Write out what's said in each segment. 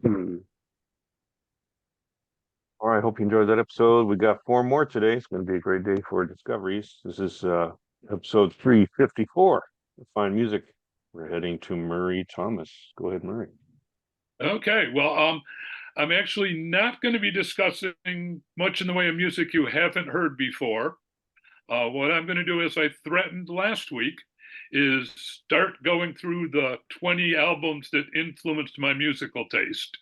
Hmm. All right, hope you enjoyed that episode. We got four more today. It's going to be a great day for discoveries. This is episode 354. Fine music. We're heading to Murray Thomas. Go ahead, Murray. Okay, well, I'm actually not going to be discussing much in the way of music you haven't heard before. What I'm going to do, as I threatened last week, is start going through the 20 albums that influenced my musical taste.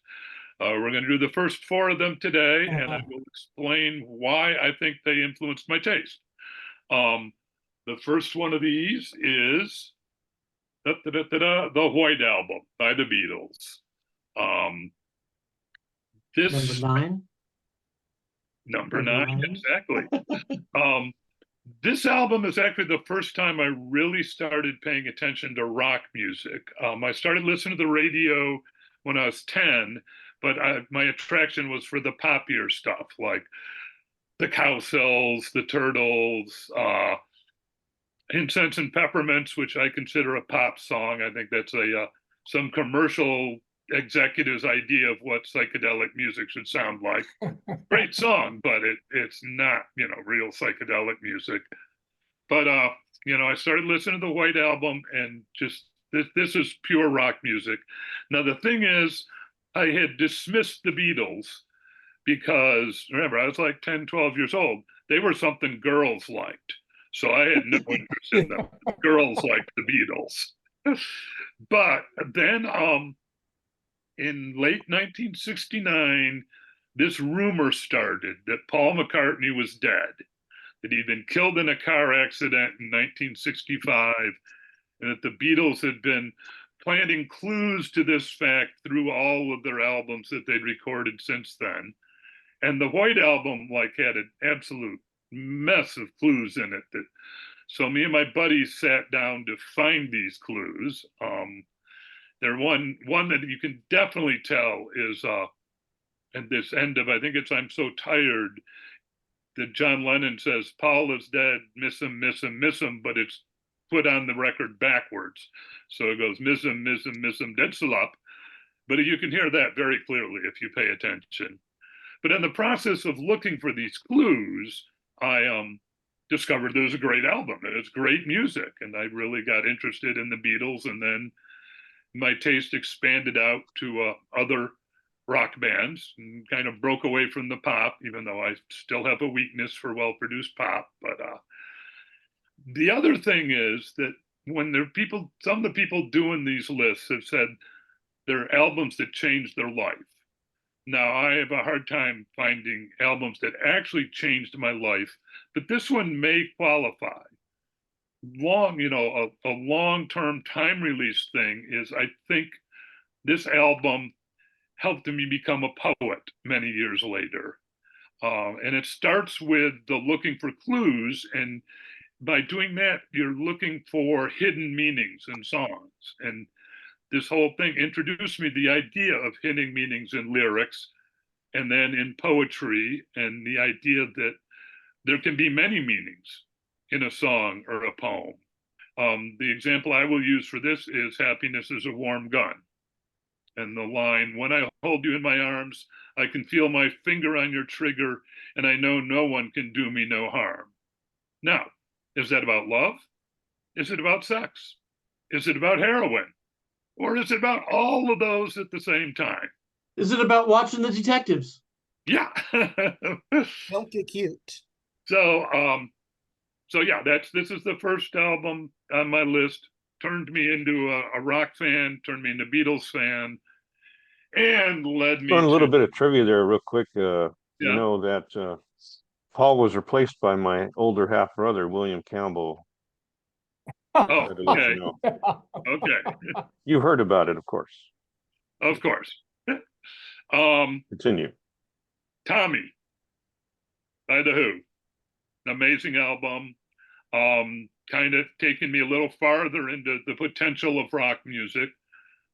We're going to do the first four of them today, and I will explain why I think they influenced my taste. The first one of these is the White Album by the Beatles. Um, Number this nine. number nine, exactly. Um, this album is actually the first time I really started paying attention to rock music. I started listening to the radio when I was 10, but my attraction was for the poppier stuff like the Cowsills, the Turtles, Incense and Peppermints, which I consider a pop song. I think that's some commercial executive's idea of what psychedelic music should sound like. Great song, but it's not, real psychedelic music. But I started listening to the White Album, and just this is pure rock music. Now the thing is, I had dismissed the Beatles because, remember, I was like 10, 12 years old. They were something girls liked. So I had no interest in them. Girls liked the Beatles. But then in late 1969, this rumor started that Paul McCartney was dead, that he'd been killed in a car accident in 1965, and that the Beatles had been planting clues to this fact through all of their albums that they'd recorded since then. And the White Album had an absolute mess of clues in it. So me and my buddies sat down to find these clues. There one that you can definitely tell is at this end of, I think it's "I'm So Tired," that John Lennon says, "Paul is dead, miss him, miss him, miss him," but it's put on the record backwards. So it goes, "Miss him, miss him, miss him, dead slop." But you can hear that very clearly if you pay attention. But in the process of looking for these clues, I discovered there was a great album and it's great music. And I really got interested in the Beatles. And then my taste expanded out to other rock bands and kind of broke away from the pop, even though I still have a weakness for well-produced pop. But the other thing is that when there are people, some of the people doing these lists have said they're albums that changed their life. Now, I have a hard time finding albums that actually changed my life, but this one may qualify. A long-term time release thing is, I think this album helped me become a poet many years later. And it starts with the looking for clues. And by doing that, you're looking for hidden meanings in songs. And this whole thing introduced me to the idea of hidden meanings in lyrics and then in poetry, and the idea that there can be many meanings in a song or a poem. The example I will use for this is "Happiness is a Warm Gun." And the line, "When I hold you in my arms, I can feel my finger on your trigger, and I know no one can do me no harm." Now, is that about love? Is it about sex? Is it about heroin? Or is it about all of those at the same time? Is it about watching the detectives? Yeah. Don't get cute. So yeah, this is the first album on my list. Turned me into a rock fan, turned me into Beatles fan, and led me Learn a little to, bit of trivia there, real quick. You yeah. know that Paul was replaced by my older half brother, William Campbell. Oh, okay. You know. Okay. You've heard about it, of course. Of course. Continue. Tommy by The Who. Amazing album. Kind of taking me a little farther into the potential of rock music.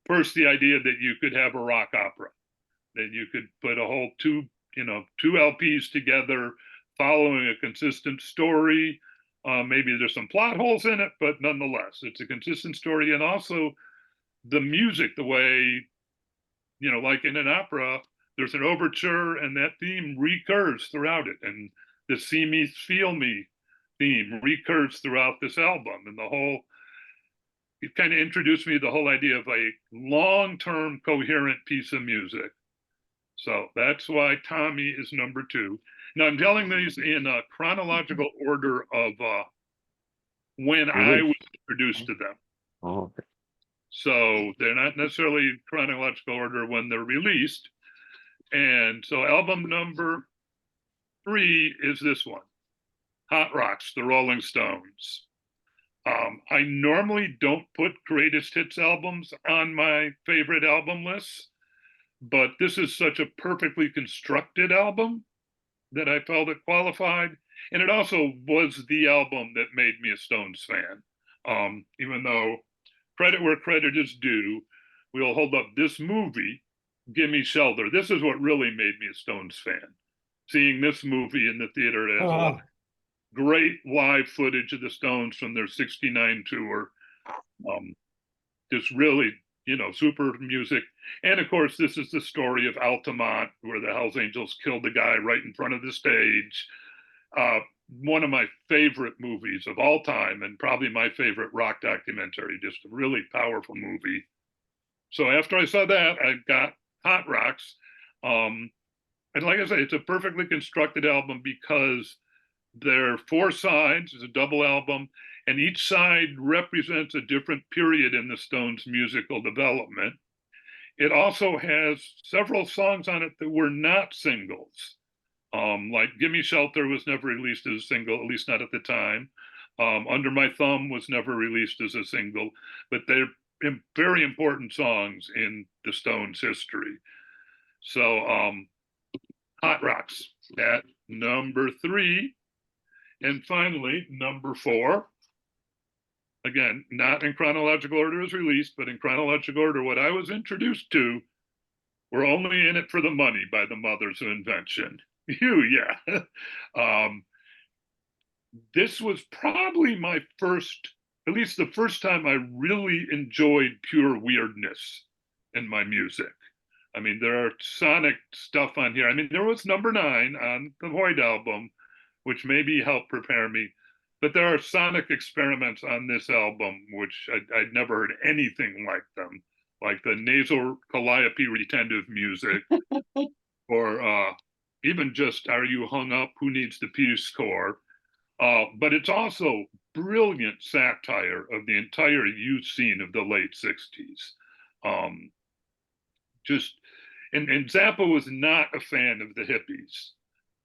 First, the idea that you could have a rock opera, that you could put a whole two LPs together following a consistent story. Maybe there's some plot holes in it, but nonetheless, it's a consistent story. And also the music, the way like in an opera, there's an overture and that theme recurs throughout it. And the See Me, Feel Me theme recurs throughout this album. And it kind of introduced me to the whole idea of a long-term coherent piece of music. So that's why Tommy is number 2. Now I'm telling these in a chronological order of when I was introduced to them. Oh, okay. So they're not necessarily chronological order when they're released. And so album number 3 is this one, Hot Rocks, the Rolling Stones. I normally don't put greatest hits albums on my favorite album lists, but this is such a perfectly constructed album that I felt it qualified. And it also was the album that made me a Stones fan. Even though credit where credit is due, we'll hold up this movie, Gimme Shelter. This is what really made me a Stones fan. Seeing this movie in the theater, it has a lot of great live footage of the Stones from their '69 tour. Just really, super music. And of course, this is the story of Altamont, where the Hells Angels killed the guy right in front of the stage. One of my favorite movies of all time, and probably my favorite rock documentary, just a really powerful movie. So after I saw that, I got Hot Rocks. And like I say, it's a perfectly constructed album because there are 4 sides. It's a double album, and each side represents a different period in the Stones' musical development. It also has several songs on it that were not singles. Like Gimme Shelter was never released as a single, at least not at the time. Under My Thumb was never released as a single, but they're very important songs in the Stones' history. So Hot Rocks at number 3. And finally, number 4. Again, not in chronological order as released, but in chronological order, what I was introduced to, We're Only in It for the Money by the Mothers of Invention. Yeah. This was probably my first, at least the first time I really enjoyed pure weirdness in my music. I mean, there are sonic stuff on here. I mean, there was number 9 on the Void album, which maybe helped prepare me. But there are sonic experiments on this album, which I'd never heard anything like them, like the nasal calliope retentive music, or even just Are You Hung Up? Who Needs the Peace Corps? But it's also brilliant satire of the entire youth scene of the late 60s. And Zappa was not a fan of the hippies,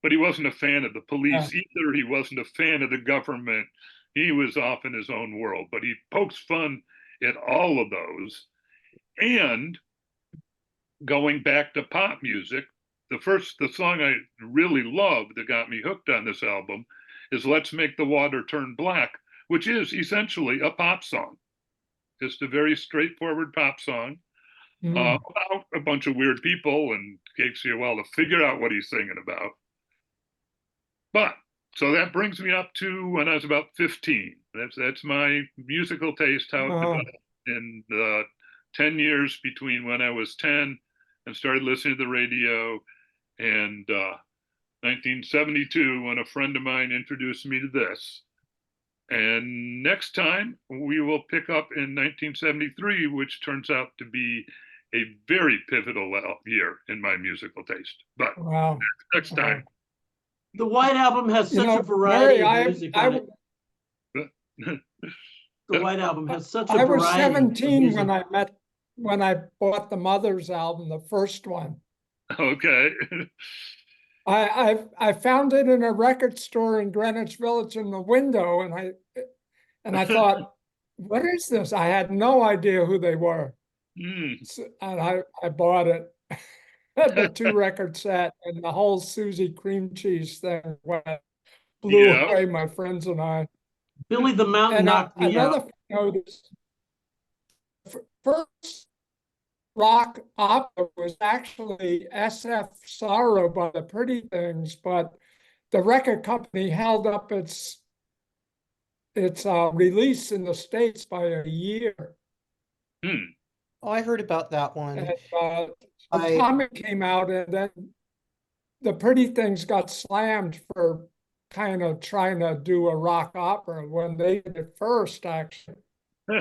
but he wasn't a fan of the police either. He wasn't a fan of the government. He was off in his own world, but he pokes fun at all of those. And going back to pop music, the song I really loved that got me hooked on this album is Let's Make the Water Turn Black, which is essentially a pop song. Just a very straightforward pop song about a bunch of weird people, and takes you a while to figure out what he's singing about. But so that brings me up to when I was about 15. That's my musical taste, how it developed in the 10 years between when I was 10 and started listening to the radio, and 1972 when a friend of mine introduced me to this. And next time we will pick up in 1973, which turns out to be a very pivotal year in my musical taste. But next time. The White Album has such a variety of music on it. The White Album has such a variety. I was 17 when I bought the Mothers album, the first one. Okay. I found it in a record store in Greenwich Village in the window, and I thought, what is this? I had no idea who they were. So, and I bought it. The 2-record set, and the whole Susie cream cheese thing blew away my friends and I. Billy the Mountain knocked me out. Notice, first rock opera was actually SF Sorrow by the Pretty Things, but the record company held up its release in the States by a year. Oh, I heard about that one. And, Atomic came out, and then the Pretty Things got slammed for kind of trying to do a rock opera when they did it first, actually. Lou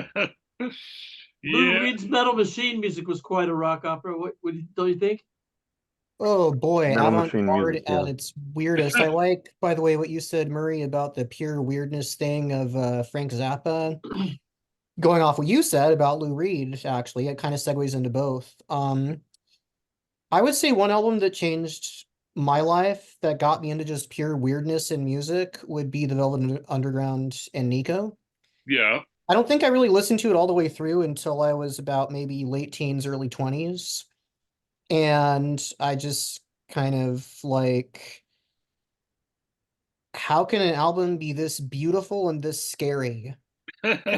Yeah, Reed's Metal Machine music was quite a rock opera. Don't you think? Oh boy, Metal Machine avant-garde music, at yeah. its weirdest. I like, by the way, what you said, Murray, about the pure weirdness thing of Frank Zappa. Going off what you said about Lou Reed, actually, it kind of segues into both. I would say one album that changed my life, that got me into just pure weirdness in music, would be the Velvet Underground and Nico. yeah. I don't think I really listened to it all the way through until I was about maybe late teens, early 20s. And I just kind of like, how can an album be this beautiful and this scary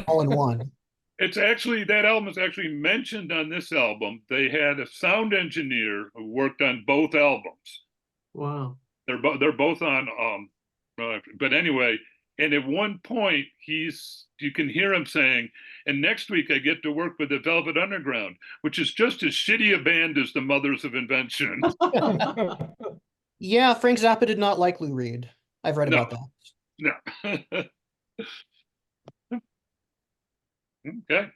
all in one? It's actually, that album is actually mentioned on this album. They had a sound engineer who worked on both albums. Wow. They're both on but anyway, and at one point you can hear him saying, and next week I get to work with the Velvet Underground, which is just as shitty a band as the Mothers of Invention. Yeah, Frank Zappa did not like Lou Reed. I've read No. about that. No. Okay.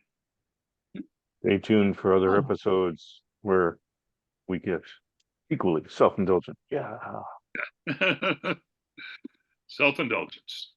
Stay tuned for other Oh. episodes where we get equally self-indulgent. Yeah. Self-indulgence.